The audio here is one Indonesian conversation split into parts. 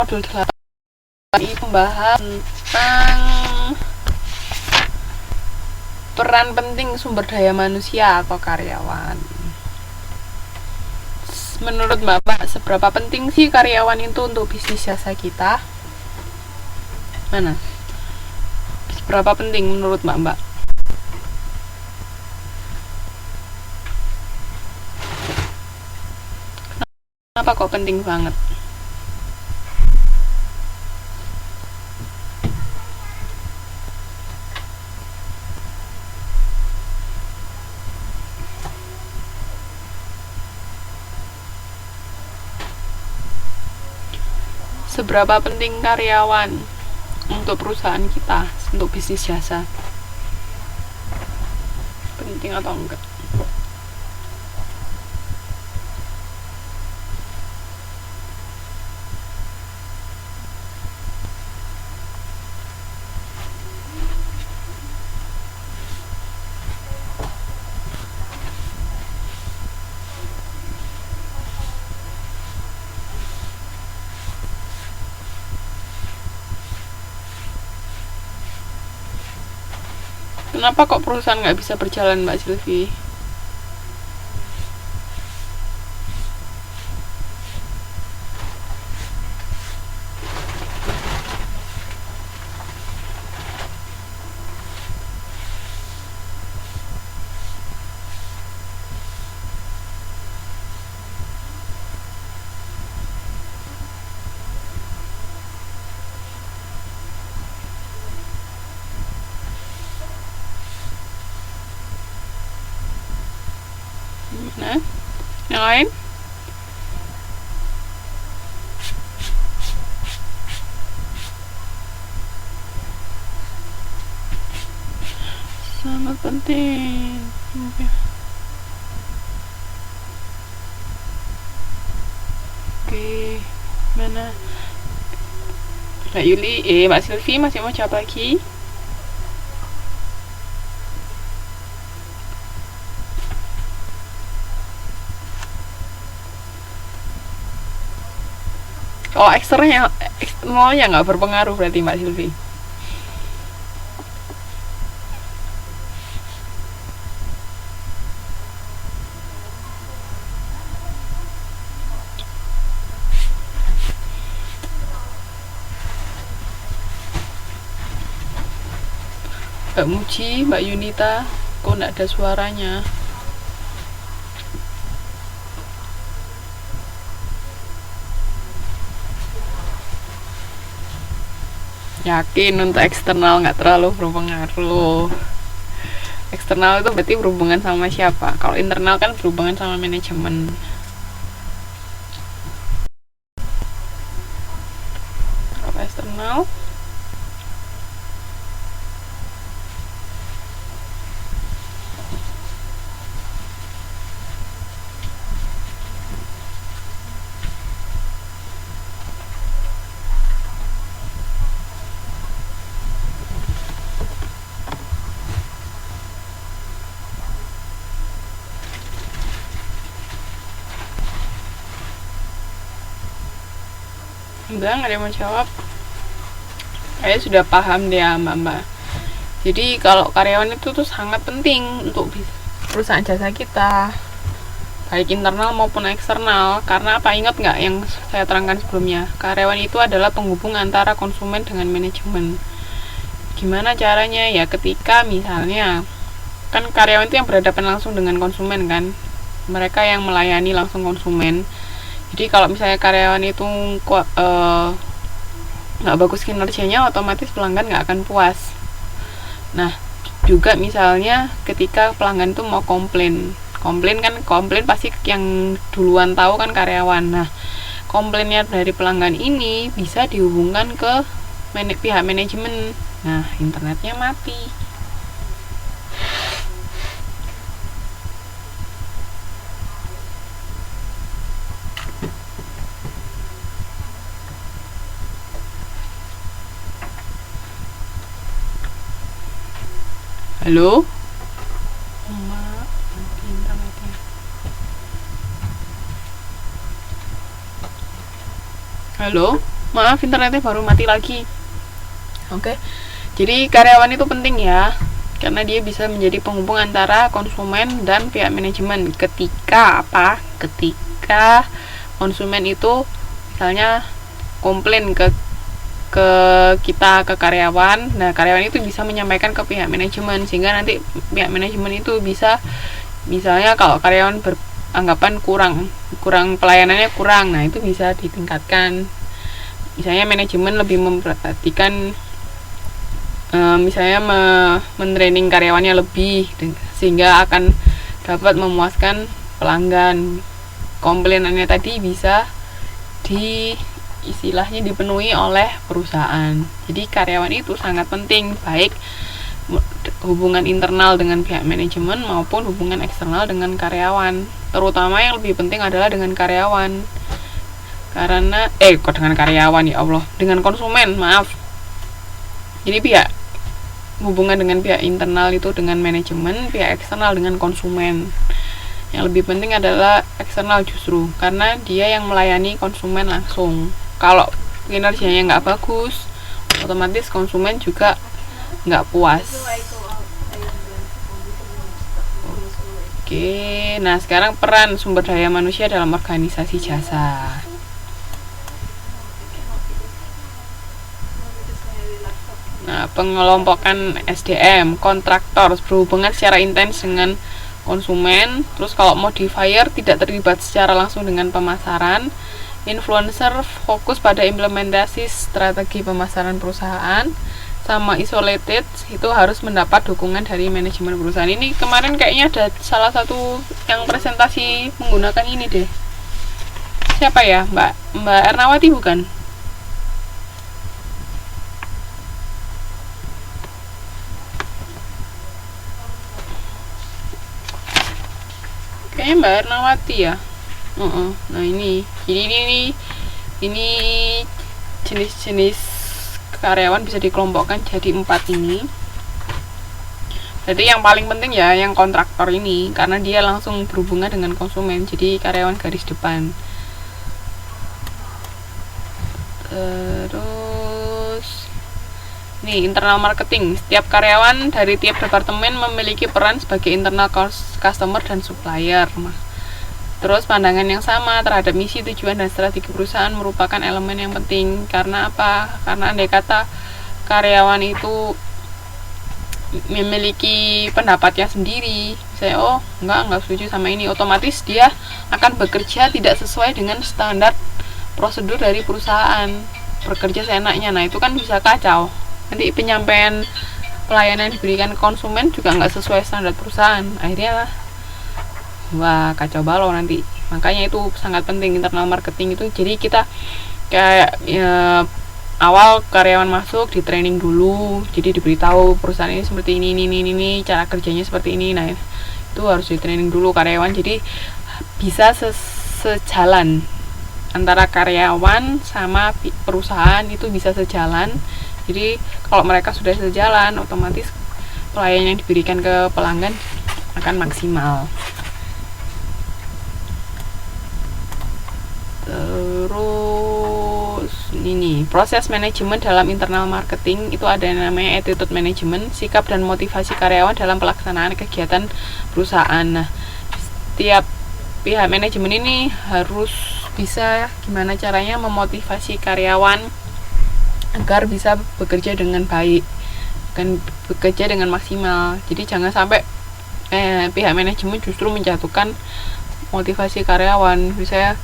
modul 8 ini membahas tentang peran penting sumber daya manusia atau karyawan. Menurut Mbak, seberapa penting sih karyawan itu untuk bisnis jasa kita? Mana? Seberapa penting menurut Mbak? Kenapa kok penting banget? Seberapa penting karyawan untuk perusahaan kita, untuk bisnis jasa? Penting atau enggak? Kenapa kok perusahaan nggak bisa berjalan, Mbak Sylvie? Nah, yang lain? Sangat penting. Oke, mana? Mbak Yuli, Mbak Sylvie masih mau jawab lagi? Oh, eksternalnya nggak berpengaruh berarti Mbak Sylvie. Mbak Muji, Mbak Yunita, kok nggak ada suaranya? Yakin untuk eksternal nggak terlalu berpengaruh. Eksternal itu berarti berhubungan sama siapa? Kalau internal kan berhubungan sama manajemen. Kalau eksternal udah nggak ada yang mau jawab. Saya sudah paham deh mbak. Jadi kalau karyawan itu tuh sangat penting untuk perusahaan jasa kita, baik internal maupun eksternal. Karena apa, ingat nggak yang saya terangkan sebelumnya, karyawan itu adalah penghubung antara konsumen dengan manajemen. Gimana caranya? Ya ketika misalnya kan karyawan itu yang berhadapan langsung dengan konsumen kan, mereka yang melayani langsung konsumen. Jadi kalau misalnya karyawan itu nggak bagus kinerjanya, otomatis pelanggan nggak akan puas. Nah juga misalnya ketika pelanggan itu mau komplain pasti yang duluan tahu kan karyawan. Nah komplainnya dari pelanggan ini bisa dihubungkan ke pihak manajemen. Nah internetnya mati. Halo? Mati internetnya. Halo? Maaf, internetnya baru mati lagi. Oke. Jadi karyawan itu penting ya, karena dia bisa menjadi penghubung antara konsumen dan pihak manajemen. Ketika konsumen itu misalnya komplain ke kita, ke karyawan, nah karyawan itu bisa menyampaikan ke pihak manajemen, sehingga nanti pihak manajemen itu bisa, misalnya kalau karyawan beranggapan kurang pelayanannya kurang, nah itu bisa ditingkatkan. Misalnya manajemen lebih memperhatikan, misalnya mentraining karyawannya lebih, sehingga akan dapat memuaskan pelanggan. Komplainannya tadi bisa istilahnya dipenuhi oleh perusahaan. Jadi karyawan itu sangat penting, baik hubungan internal dengan pihak manajemen maupun hubungan eksternal dengan karyawan. Terutama yang lebih penting adalah dengan karyawan. Karena dengan karyawan, ya Allah, dengan konsumen, maaf. Jadi hubungan dengan pihak internal itu dengan manajemen, pihak eksternal dengan konsumen. Yang lebih penting adalah eksternal justru, karena dia yang melayani konsumen langsung. Kalau kinerjanya nggak bagus, otomatis konsumen juga nggak puas. Oke, nah sekarang peran sumber daya manusia dalam organisasi jasa. Nah, pengelompokan SDM, kontraktor berhubungan secara intens dengan konsumen. Terus kalau modifier tidak terlibat secara langsung dengan pemasaran. Influencer fokus pada implementasi strategi pemasaran perusahaan. Sama isolated itu harus mendapat dukungan dari manajemen perusahaan. Ini kemarin kayaknya ada salah satu yang presentasi menggunakan ini deh. Siapa ya? Mbak Ernawati bukan? Kayaknya Mbak Ernawati ya. Nah ini jenis-jenis karyawan bisa dikelompokkan jadi 4 ini. Jadi yang paling penting ya yang kontraktor ini, karena dia langsung berhubungan dengan konsumen, jadi karyawan garis depan. Terus nih, internal marketing. Setiap karyawan dari tiap departemen memiliki peran sebagai internal customer dan supplier. Terus pandangan yang sama terhadap misi, tujuan, dan strategi perusahaan merupakan elemen yang penting. Karena apa? Karena andai kata karyawan itu memiliki pendapatnya sendiri, misalnya enggak setuju sama ini, otomatis dia akan bekerja tidak sesuai dengan standar prosedur dari perusahaan, bekerja seenaknya. Nah itu kan bisa kacau. Nanti penyampaian pelayanan yang diberikan konsumen juga nggak sesuai standar perusahaan, akhirnya wah kacau balau nanti. Makanya itu sangat penting internal marketing itu. Jadi kita kayak awal karyawan masuk di training dulu, jadi diberitahu perusahaan ini seperti ini, cara kerjanya seperti ini. Nah itu harus di training dulu karyawan, jadi bisa sejalan antara karyawan sama perusahaan, itu bisa sejalan. Jadi kalau mereka sudah sejalan, otomatis pelayanan yang diberikan ke pelanggan akan maksimal. Terus ini proses manajemen dalam internal marketing itu ada yang namanya attitude management, sikap dan motivasi karyawan dalam pelaksanaan kegiatan perusahaan. Nah, setiap pihak manajemen ini harus bisa gimana caranya memotivasi karyawan agar bisa bekerja dengan baik, kan bekerja dengan maksimal. Jadi jangan sampai pihak manajemen justru menjatuhkan motivasi karyawan, misalnya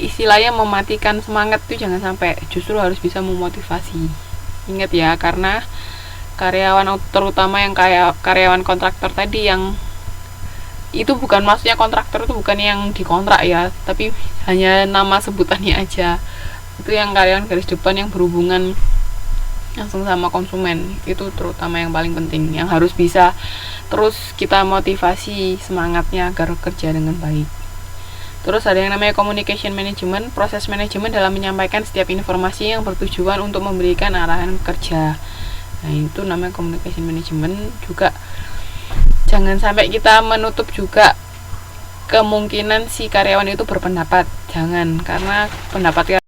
istilahnya mematikan semangat, itu jangan sampai, justru harus bisa memotivasi. Ingat ya, karena karyawan terutama yang kayak karyawan kontraktor tadi, yang itu bukan maksudnya kontraktor itu bukan yang dikontrak ya, tapi hanya nama sebutannya aja. Itu yang karyawan garis depan yang berhubungan langsung sama konsumen, itu terutama yang paling penting, yang harus bisa terus kita motivasi semangatnya agar kerja dengan baik. Terus ada yang namanya communication management, proses manajemen dalam menyampaikan setiap informasi yang bertujuan untuk memberikan arahan kerja. Nah itu namanya communication management. Juga jangan sampai kita menutup juga kemungkinan si karyawan itu berpendapat, jangan, karena pendapat